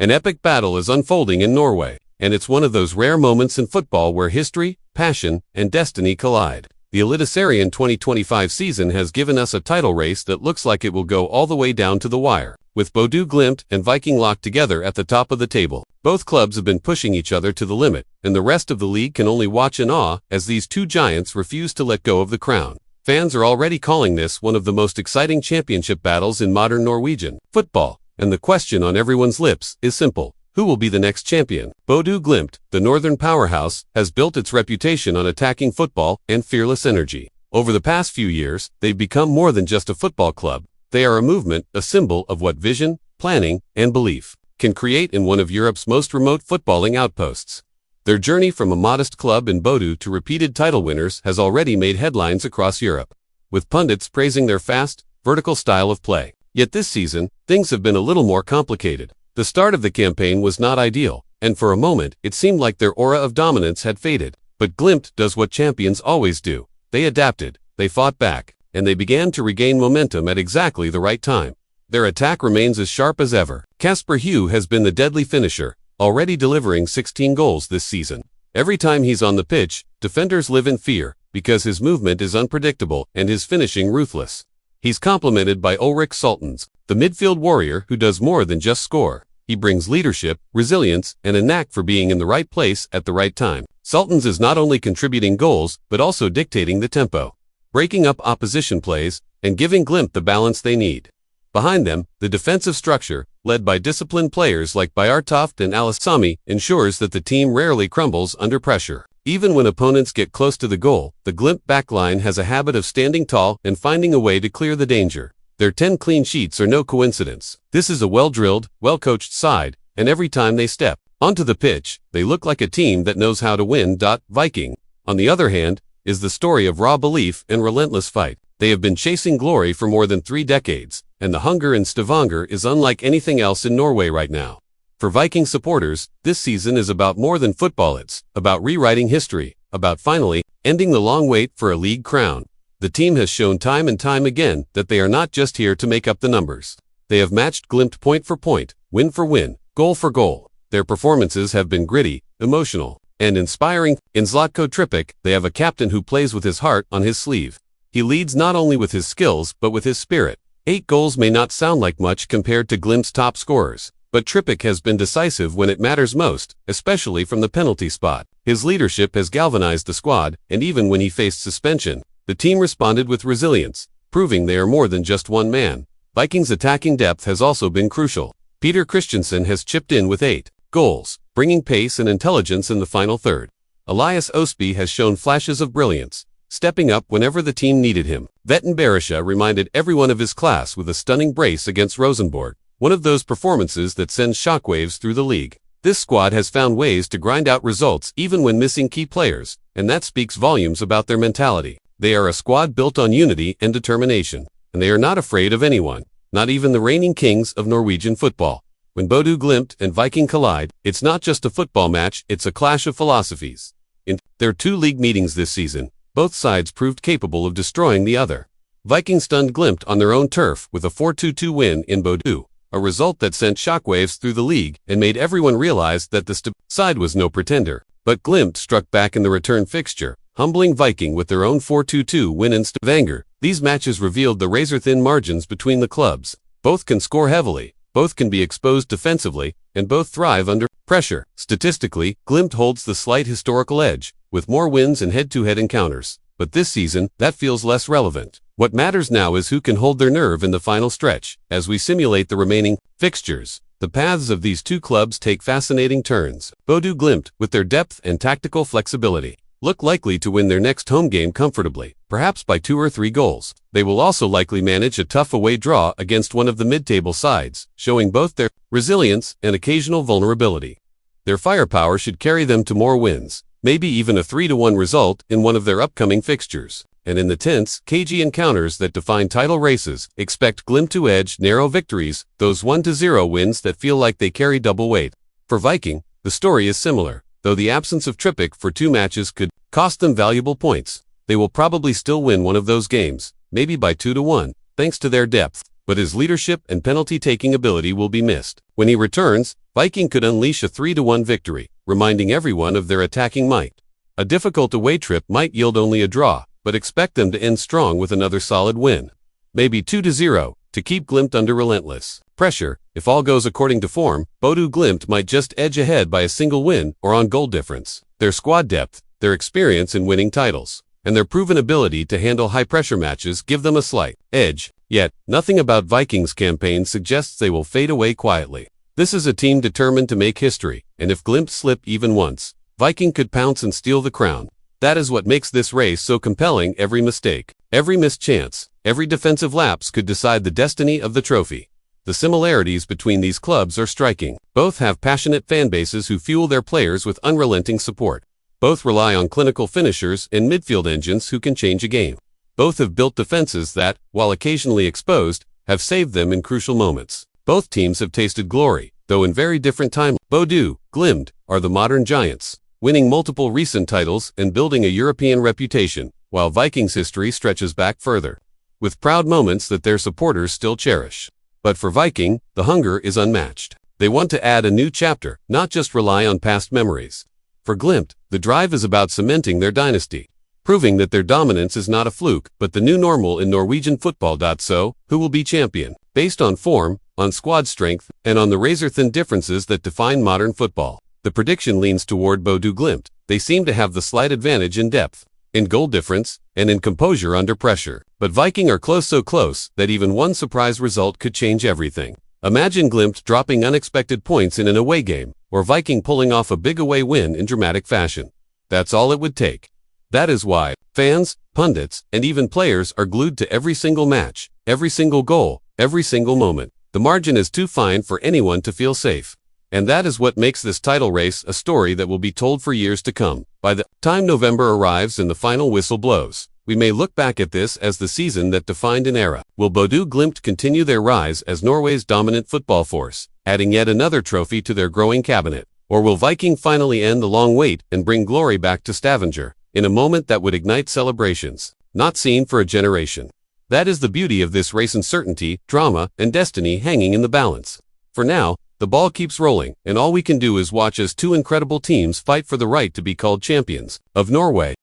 An epic battle is unfolding in Norway, and it's one of those rare moments in football where history, passion, and destiny collide. The Eliteserien 2025 season has given us a title race that looks like it will go all the way down to the wire, with Bodø, Glimt, and Viking locked together at the top of the table. Both clubs have been pushing each other to the limit, and the rest of the league can only watch in awe as these two giants refuse to let go of the crown. Fans are already calling this one of the most exciting championship battles in modern Norwegian football, and the question on everyone's lips is simple. Who will be the next champion? Bodø Glimt, the northern powerhouse, has built its reputation on attacking football and fearless energy. Over the past few years, they've become more than just a football club. They are a movement, a symbol of what vision, planning, and belief can create in one of Europe's most remote footballing outposts. Their journey from a modest club in Bodø to repeated title winners has already made headlines across Europe, with pundits praising their fast, vertical style of play. Yet this season, things have been a little more complicated. The start of the campaign was not ideal, and for a moment, it seemed like their aura of dominance had faded. But Glimt does what champions always do. They adapted, they fought back, and they began to regain momentum at exactly the right time. Their attack remains as sharp as ever. Kasper Høgh has been the deadly finisher, already delivering 16 goals this season. Every time he's on the pitch, defenders live in fear, because his movement is unpredictable and his finishing ruthless. He's complemented by Ulrik Saltnes, the midfield warrior who does more than just score. He brings leadership, resilience, and a knack for being in the right place at the right time. Saltnes is not only contributing goals, but also dictating the tempo, breaking up opposition plays, and giving Glimt the balance they need. Behind them, the defensive structure, led by disciplined players like Bjartoft and Alisami, ensures that the team rarely crumbles under pressure. Even when opponents get close to the goal, the Glimt backline has a habit of standing tall and finding a way to clear the danger. Their 10 clean sheets are no coincidence. This is a well-drilled, well-coached side, and every time they step onto the pitch, they look like a team that knows how to win. Viking, on the other hand, is the story of raw belief and relentless fight. They have been chasing glory for more than 3 decades, and the hunger in Stavanger is unlike anything else in Norway right now. For Viking supporters, this season is about more than football. It's about rewriting history, about finally ending the long wait for a league crown. The team has shown time and time again that they are not just here to make up the numbers. They have matched Glimt point for point, win for win, goal for goal. Their performances have been gritty, emotional, and inspiring. In Zlatko Tripić, they have a captain who plays with his heart on his sleeve. He leads not only with his skills, but with his spirit. 8 goals may not sound like much compared to Glimt's top scorers, but Tripić has been decisive when it matters most, especially from the penalty spot. His leadership has galvanized the squad, and even when he faced suspension, the team responded with resilience, proving they are more than just one man. Vikings' attacking depth has also been crucial. Peter Christiansen has chipped in with 8 goals, bringing pace and intelligence in the final third. Elias Osby has shown flashes of brilliance, stepping up whenever the team needed him. Veton Berisha reminded everyone of his class with a stunning brace against Rosenborg, one of those performances that sends shockwaves through the league. This squad has found ways to grind out results even when missing key players, and that speaks volumes about their mentality. They are a squad built on unity and determination, and they are not afraid of anyone, not even the reigning kings of Norwegian football. When Bodø Glimt and Viking collide, it's not just a football match, it's a clash of philosophies. In their 2 league meetings this season, both sides proved capable of destroying the other. Viking stunned Glimt on their own turf with a 4-2 win in Bodø, a result that sent shockwaves through the league and made everyone realize that the side was no pretender. But Glimt struck back in the return fixture, humbling Viking with their own 4-2 win in Stavanger. These matches revealed the razor-thin margins between the clubs. Both can score heavily, both can be exposed defensively, and both thrive under pressure. Statistically, Glimt holds the slight historical edge, with more wins and head-to-head encounters. But this season, that feels less relevant. What matters now is who can hold their nerve in the final stretch. As we simulate the remaining fixtures, the paths of these 2 clubs take fascinating turns. Bodø Glimt, with their depth and tactical flexibility, look likely to win their next home game comfortably, perhaps by 2 or 3 goals. They will also likely manage a tough away draw against one of the mid-table sides, showing both their resilience and occasional vulnerability. Their firepower should carry them to more wins, maybe even a 3-1 result in one of their upcoming fixtures. And in the tense, cagey encounters that define title races, expect Glimt to edge narrow victories, those 1-0 wins that feel like they carry double weight. For Viking, the story is similar. Though the absence of Tripić for 2 matches could cost them valuable points, they will probably still win one of those games, maybe by 2-1, thanks to their depth. but his leadership and penalty-taking ability will be missed. When he returns, Viking could unleash a 3-1 victory, reminding everyone of their attacking might. A difficult away trip might yield only a draw, but expect them to end strong with another solid win. Maybe 2-0, to keep Glimt under relentless pressure. If all goes according to form, Bodø Glimt might just edge ahead by a single win or on goal difference. Their squad depth, their experience in winning titles, and their proven ability to handle high-pressure matches give them a slight edge. Yet, nothing about Vikings' campaign suggests they will fade away quietly. This is a team determined to make history, and if Glimt slip even once, Viking could pounce and steal the crown. That is what makes this race so compelling. Every mistake, every missed chance, every defensive lapse could decide the destiny of the trophy. The similarities between these clubs are striking. Both have passionate fan bases who fuel their players with unrelenting support. Both rely on clinical finishers and midfield engines who can change a game. Both have built defenses that, while occasionally exposed, have saved them in crucial moments. Both teams have tasted glory, though in very different timelines. Bodø, Glimt, are the modern giants, winning multiple recent titles and building a European reputation, while Vikings' history stretches back further, with proud moments that their supporters still cherish. But for Viking, the hunger is unmatched. They want to add a new chapter, not just rely on past memories. For Glimt, the drive is about cementing their dynasty, proving that their dominance is not a fluke, but the new normal in Norwegian football. So, who will be champion? Based on form, on squad strength, and on the razor-thin differences that define modern football. The prediction leans toward Bodø Glimt. They seem to have the slight advantage in depth, in goal difference, and in composure under pressure. But Viking are close, so close that even one surprise result could change everything. Imagine Glimt dropping unexpected points in an away game, or Viking pulling off a big away win in dramatic fashion. That's all it would take. That is why fans, pundits, and even players are glued to every single match, every single goal, every single moment. The margin is too fine for anyone to feel safe. And that is what makes this title race a story that will be told for years to come. By the time November arrives and the final whistle blows, we may look back at this as the season that defined an era. Will Bodø Glimt continue their rise as Norway's dominant football force, adding yet another trophy to their growing cabinet? Or will Viking finally end the long wait and bring glory back to Stavanger, in a moment that would ignite celebrations, not seen for a generation? That is the beauty of this race: uncertainty, drama, and destiny hanging in the balance. For now, the ball keeps rolling, and all we can do is watch as two incredible teams fight for the right to be called champions of Norway.